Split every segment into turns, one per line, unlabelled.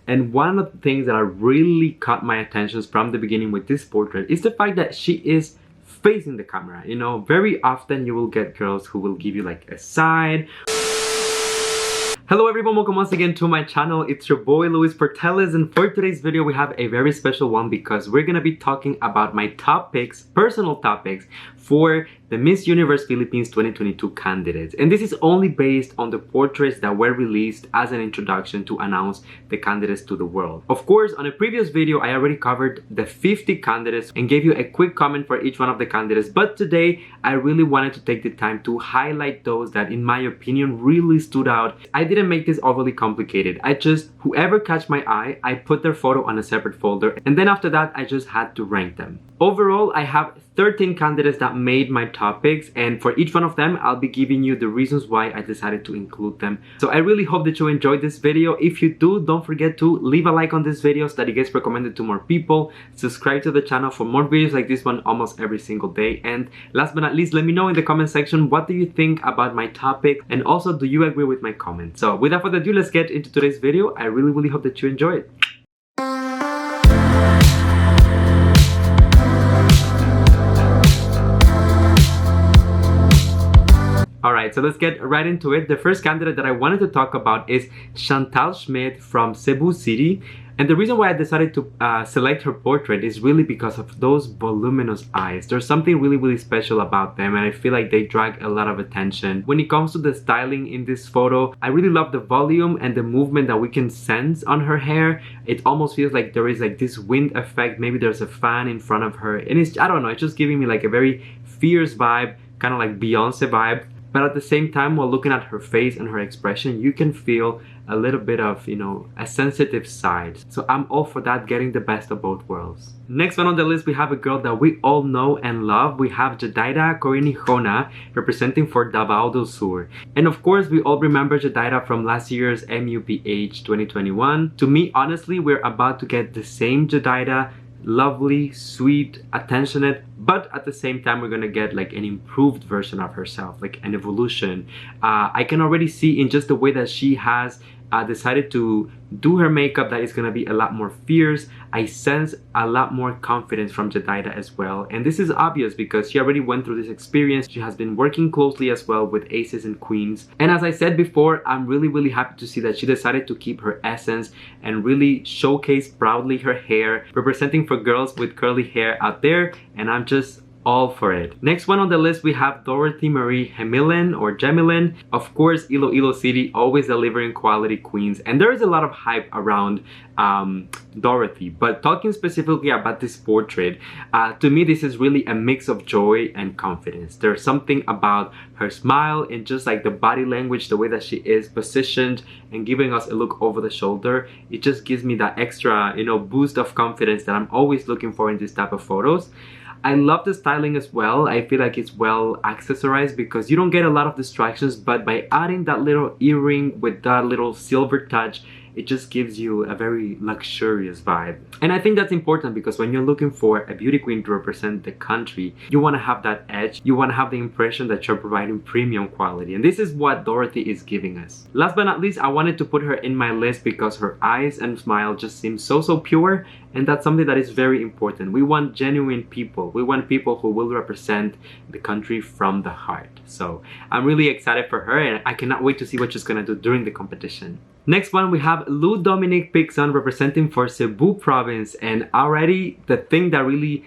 And one of the things that really caught my attention from the beginning with this portrait is the fact that she is facing the camera. You know, very often you will get girls who will give you like a side. Hello everyone, welcome once again to my channel. It's your boy Luis Portelles, and for today's video we have a very special one because we're gonna be talking about my top picks, personal top picks for the Miss Universe Philippines 2022 candidates. And this is only based on the portraits that were released as an introduction to announce the candidates to the world. Of course, on a previous video I already covered the 50 candidates and gave you a quick comment for each one of the candidates, but today I really wanted to take the time to highlight those that in my opinion really stood out. I didn't make this overly complicated. I just, whoever catch my eye, I put their photo on a separate folder, and then after that I just had to rank them. Overall, I have 13 candidates that made my top picks, and for each one of them I'll be giving you the reasons why I decided to include them. So I really hope that you enjoyed this video. If you do, don't forget to leave a like on this video so that it gets recommended to more people. Subscribe to the channel for more videos like this one almost every single day. And last but not least, let me know in the comment section, what do you think about my topic, and also do you agree with my comment? So without further ado, let's get into today's video. I really hope that you enjoy it. Alright, so let's get right into it. The first candidate that I wanted to talk about is Chantal Schmidt from Cebu City. And the reason why I decided to select her portrait is really because of those voluminous eyes. There's something really special about them, and I feel like they drag a lot of attention. When it comes to the styling in this photo, I really love the volume and the movement that we can sense on her hair. It almost feels like there is like this wind effect. Maybe there's a fan in front of her, and it's, I don't know, it's just giving me like a very fierce vibe, kind of like Beyonce vibe. But at the same time, while looking at her face and her expression, you can feel a little bit of, you know, a sensitive side. So I'm all for that, getting the best of both worlds. Next one on the list, we have a girl that we all know and love. We have Jedidah Korinihona representing for Davao del Sur. And of course, we all remember Jedidah from last year's MUPH 2021. To me, honestly, we're about to get the same Jedidah. Lovely, sweet, attentionate, but at the same time we're gonna get like an improved version of herself, like an evolution. I can already see in just the way that she has decided to do her makeup that is gonna be a lot more fierce. I sense a lot more confidence from Jedidah as well, and this is obvious because she already went through this experience. She has been working closely as well with aces and queens, and as I said before, I'm really happy to see that she decided to keep her essence and really showcase proudly her hair, representing for girls with curly hair out there, and I'm just all for it. Next one on the list, we have Dorothy Marie Hemilyn or Hemilyn. Of course, Iloilo City, always delivering quality queens, and there is a lot of hype around Dorothy. But talking specifically about this portrait, to me this is really a mix of joy and confidence. There's something about her smile and just like the body language, the way that she is positioned and giving us a look over the shoulder. It just gives me that extra, you know, boost of confidence that I'm always looking for in this type of photos. I love the styling as well. I feel like it's well accessorized because you don't get a lot of distractions, but by adding that little earring with that little silver touch, it just gives you a very luxurious vibe. And I think that's important because when you're looking for a beauty queen to represent the country, you want to have that edge. You want to have the impression that you're providing premium quality. And this is what Dorothy is giving us. Last but not least, I wanted to put her in my list because her eyes and smile just seem so pure. And that's something that is very important. We want genuine people. We want people who will represent the country from the heart. So I'm really excited for her, and I cannot wait to see what she's gonna do during the competition. Next one, we have Dominic Picon representing for Cebu province, and already the thing that really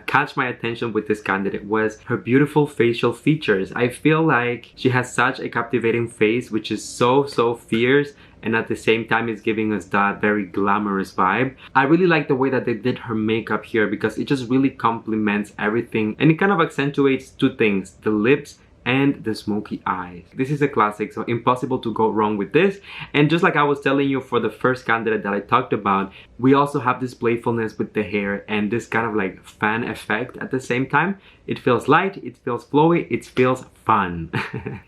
catch my attention with this candidate was her beautiful facial features. I feel like she has such a captivating face, which is so fierce, and at the same time is giving us that very glamorous vibe. I really like the way that they did her makeup here because it just really complements everything, and it kind of accentuates two things: the lips and the smoky eyes. This is a classic, so impossible to go wrong with this. And just like I was telling you for the first candidate that I talked about, we also have this playfulness with the hair and this kind of like fan effect at the same time. It feels light, it feels flowy, it feels fun.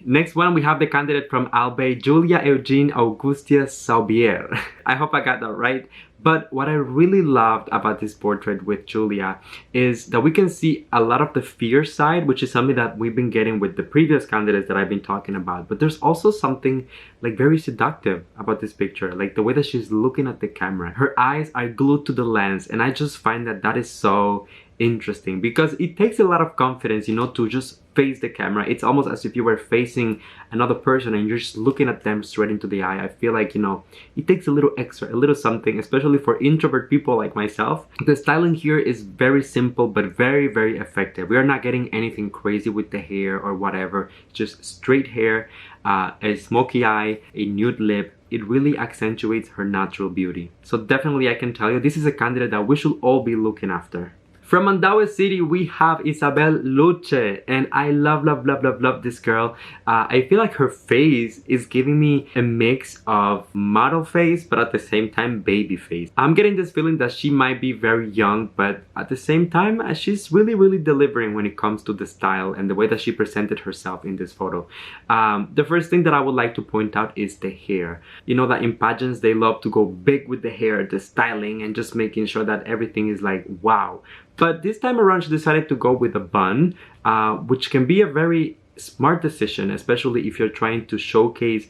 Next one, we have the candidate from Albay, Julia Eugene Augustia Sabir. I hope I got that right. But what I really loved about this portrait with Julia is that we can see a lot of the fierce side, which is something that we've been getting with the previous candidates that I've been talking about. But there's also something like very seductive about this picture, like the way that she's looking at the camera. Her eyes are glued to the lens, and I just find that that is so interesting because it takes a lot of confidence, you know, to just face the camera. It's almost as if you were facing another person and you're just looking at them straight into the eye. I feel like, you know, it takes a little extra, a little something, especially for introvert people like myself. The styling here is very simple but very, very effective. We are not getting anything crazy with the hair or whatever, just straight hair, a smoky eye, a nude lip. It really accentuates her natural beauty. So definitely I can tell you, this is a candidate that we should all be looking after. From Mandaue City, we have Isabel Luce, and I love this girl. I feel like her face is giving me a mix of model face, but at the same time, baby face. I'm getting this feeling that she might be very young, but at the same time, she's really delivering when it comes to the style and the way that she presented herself in this photo. The first thing that I would like to point out is the hair. You know that in pageants, they love to go big with the hair, the styling, and just making sure that everything is like, wow. But this time around, she decided to go with a bun, which can be a very smart decision, especially if you're trying to showcase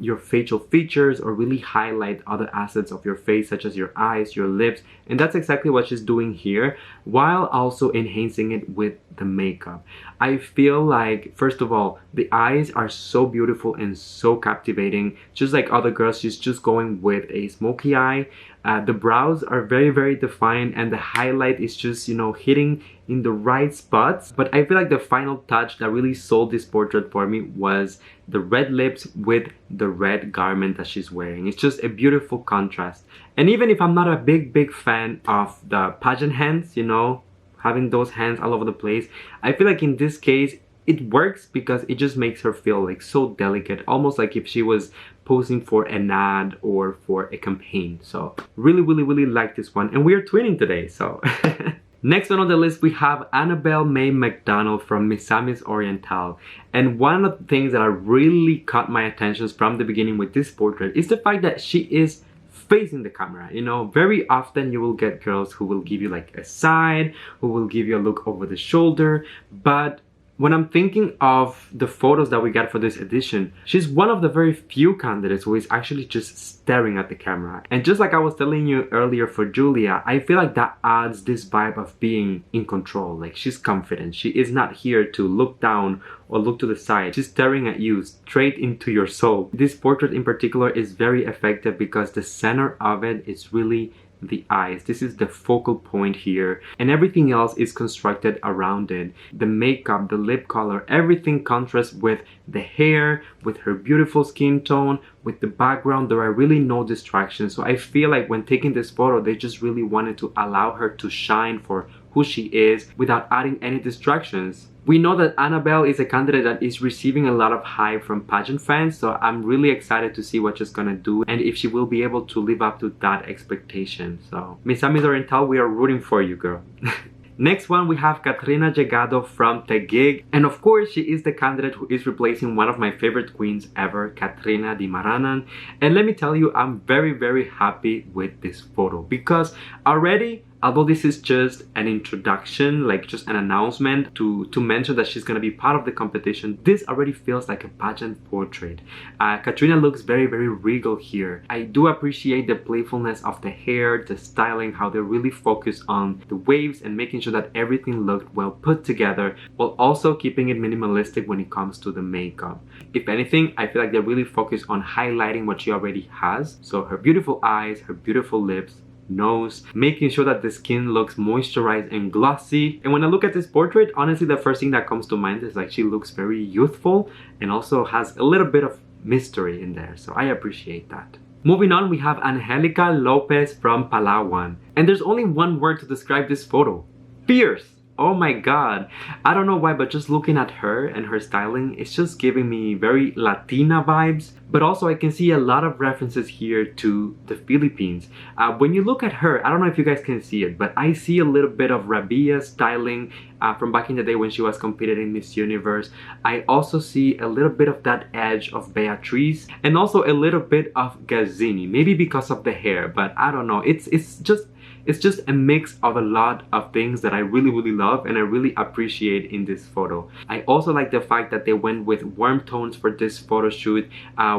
your facial features or really highlight other assets of your face, such as your eyes, your lips. And that's exactly what she's doing here, while also enhancing it with the makeup. I feel like, first of all, the eyes are so beautiful and so captivating. Just like other girls, she's just going with a smoky eye. The brows are very defined, and the highlight is just, you know, hitting in the right spots. But I feel like the final touch that really sold this portrait for me was the red lips with the red garment that she's wearing. It's just a beautiful contrast. And even if I'm not a big fan of the pageant hands, you know, having those hands all over the place, I feel like in this case it works because it just makes her feel like so delicate, almost like if she was posing for an ad or for a campaign. So really like this one, and we are twinning today, so next one on the list, we have Annabelle May McDonald from Miss Amis Oriental. And one of the things that really caught my attention from the beginning with this portrait is the fact that she is facing the camera. You know, very often you will get girls who will give you like a side, who will give you a look over the shoulder, but when I'm thinking of the photos that we got for this edition, she's one of the very few candidates who is actually just staring at the camera. And just like I was telling you earlier for Julia, I feel like that adds this vibe of being in control. Like, she's confident. She is not here to look down or look to the side. She's staring at you straight into your soul. This portrait in particular is very effective because the center of it is really the eyes. This is the focal point here, and everything else is constructed around it. The makeup, the lip color, everything contrasts with the hair, with her beautiful skin tone, with the background. There are really no distractions. So I feel like when taking this photo, they just really wanted to allow her to shine for who she is without adding any distractions. We know that Annabelle is a candidate that is receiving a lot of hype from pageant fans, so I'm really excited to see what she's gonna do and if she will be able to live up to that expectation. So, Miss Amis Oriental, we are rooting for you, girl. Next one, we have Katrina Gegado from Taguig. And of course, she is the candidate who is replacing one of my favorite queens ever, Katrina Di Maranan. And let me tell you, I'm very happy with this photo because already, although this is just an introduction, like just an announcement to mention that she's gonna be part of the competition, this already feels like a pageant portrait. Katrina looks very regal here. I do appreciate the playfulness of the hair, the styling, how they really focus on the waves and making sure that everything looked well put together, while also keeping it minimalistic when it comes to the makeup. If anything, I feel like they really focus on highlighting what she already has. So her beautiful eyes, her beautiful lips, nose, making sure that the skin looks moisturized and glossy. And when I look at this portrait, honestly, the first thing that comes to mind is like she looks very youthful and also has a little bit of mystery in there. So I appreciate that. Moving on, we have Angelica Lopez from Palawan. And there's only one word to describe this photo: fierce. Oh my god. I don't know why, but just looking at her and her styling, it's just giving me very Latina vibes. But also I can see a lot of references here to the Philippines. When you look at her, I don't know if you guys can see it, but I see a little bit of Rabia styling from back in the day when she was competing in Miss Universe. I also see a little bit of that edge of Beatrice and also a little bit of Gazzini, maybe because of the hair, but I don't know. It's just It's just a mix of a lot of things that I really love and I really appreciate in this photo. I also like the fact that they went with warm tones for this photo shoot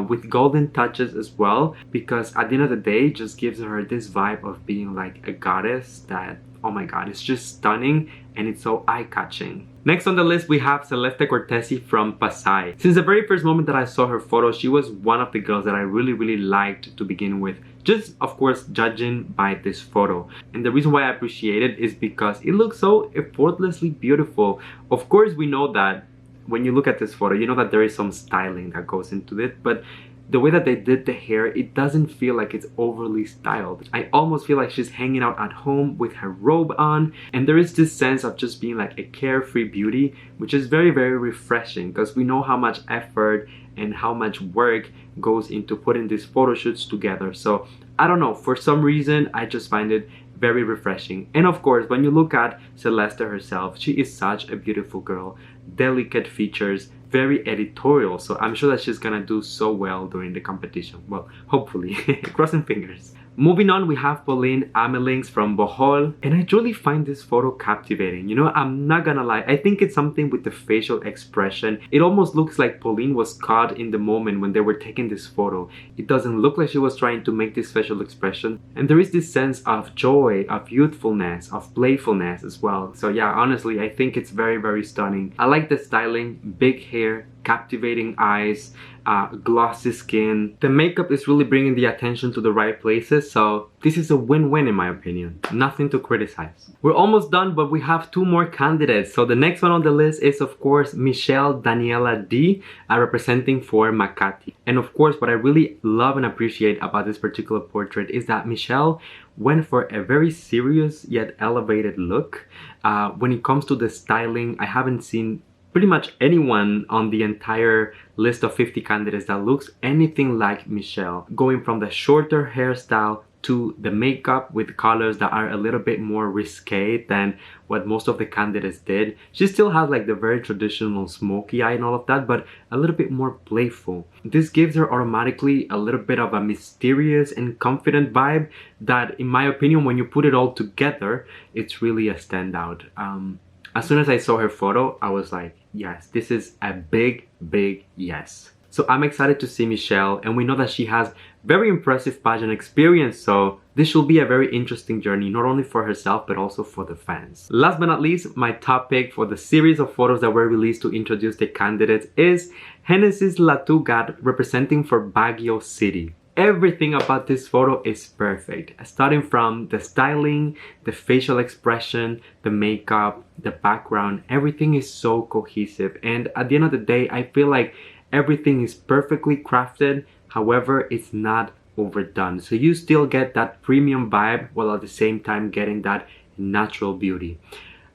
with golden touches as well, because at the end of the day, it just gives her this vibe of being like a goddess that, oh my god, it's just stunning and it's so eye-catching. Next on the list, we have Celeste Cortes from Pasay. Since the very first moment that I saw her photo, she was one of the girls that I really liked to begin with. Just, of course, judging by this photo. And the reason why I appreciate it is because it looks so effortlessly beautiful. Of course, we know that when you look at this photo, you know that there is some styling that goes into it, but the way that they did the hair, it doesn't feel like it's overly styled. I almost feel like she's hanging out at home with her robe on, and there is this sense of just being like a carefree beauty, which is very refreshing, because we know how much effort and how much work goes into putting these photo shoots together. So I don't know, for some reason I just find it very refreshing. And of course, when you look at Celeste herself, she is such a beautiful girl, delicate features, very editorial, so I'm sure that she's gonna do so well during the competition. Well, hopefully. Crossing fingers. Moving on, we have Pauline Amelinx from Bohol, and I truly find this photo captivating. You know, I'm not gonna lie, I think it's something with the facial expression. It almost looks like Pauline was caught in the moment when they were taking this photo. It doesn't look like she was trying to make this facial expression, and there is this sense of joy, of youthfulness, of playfulness as well. So yeah, honestly, I think it's very stunning. I like the styling, big hair, captivating eyes, glossy skin. The makeup is really bringing the attention to the right places, so this is a win-win in my opinion. Nothing to criticize. We're almost done, but we have two more candidates. So the next one on the list is of course Michelle Daniela D, representing for Makati. And of course, what I really love and appreciate about this particular portrait is that Michelle went for a very serious yet elevated look. When it comes to the styling, I haven't seen pretty much anyone on the entire list of 50 candidates that looks anything like Michelle. Going from the shorter hairstyle to the makeup with colors that are a little bit more risque than what most of the candidates did. She still has like the very traditional smoky eye and all of that, but a little bit more playful. This gives her automatically a little bit of a mysterious and confident vibe that, in my opinion, when you put it all together, it's really a standout. As soon as I saw her photo, I was like, yes, this is a big yes. So I'm excited to see Michelle, and we know that she has very impressive pageant experience, so this should be a very interesting journey, not only for herself, but also for the fans. Last but not least, my top pick for the series of photos that were released to introduce the candidates is Genesis Latugar, representing for Baguio City. Everything about this photo is perfect, starting from the styling, the facial expression, the makeup, the background. Everything is so cohesive, and at the end of the day, I feel like everything is perfectly crafted. However, it's not overdone, so you still get that premium vibe while at the same time getting that natural beauty.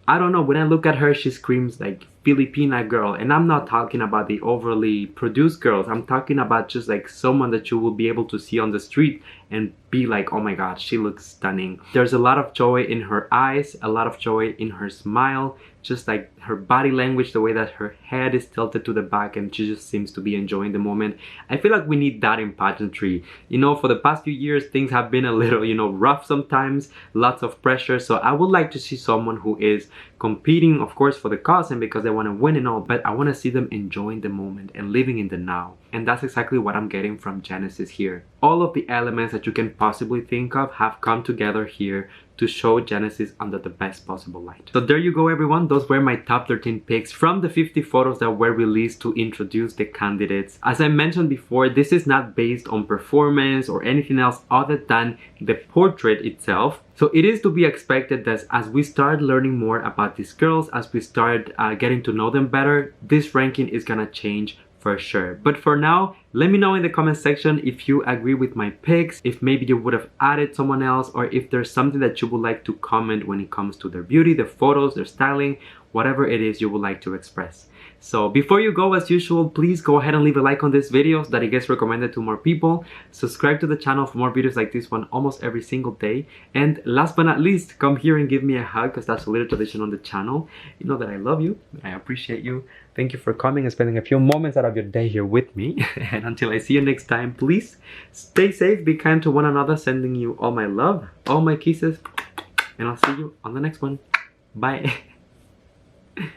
I don't know, when I look at her, she screams like Filipina girl, and I'm not talking about the overly produced girls. I'm talking about just like someone that you will be able to see on the street and be like, oh my god, she looks stunning. There's a lot of joy in her eyes, a lot of joy in her smile, just like her body language, the way that her head is tilted to the back, and she just seems to be enjoying the moment. I feel like we need that in pageantry. You know, for the past few years, things have been a little, you know, rough sometimes, lots of pressure. So I would like to see someone who is competing, of course, for the cause and because they want to win and all, but I want to see them enjoying the moment and living in the now. And that's exactly what I'm getting from Genesis here. All of the elements that you can possibly think of have come together here to show Genesis under the best possible light. So there you go, everyone. Those were my top 13 picks from the 50 photos that were released to introduce the candidates. As I mentioned before, this is not based on performance or anything else other than the portrait itself. So it is to be expected that as we start learning more about these girls, as we start getting to know them better, this ranking is gonna change for sure. But for now, let me know in the comment section if you agree with my picks, if maybe you would have added someone else, or if there's something that you would like to comment when it comes to their beauty, their photos, their styling, whatever it is you would like to express. So before you go, as usual, please go ahead and leave a like on this video so that it gets recommended to more people. Subscribe to the channel for more videos like this one almost every single day. And last but not least, come here and give me a hug, because that's a little tradition on the channel. You know that I love you, I appreciate you. Thank you for coming and spending a few moments out of your day here with me. And until I see you next time, please stay safe, be kind to one another, sending you all my love, all my kisses. and I'll see you on the next one. Bye.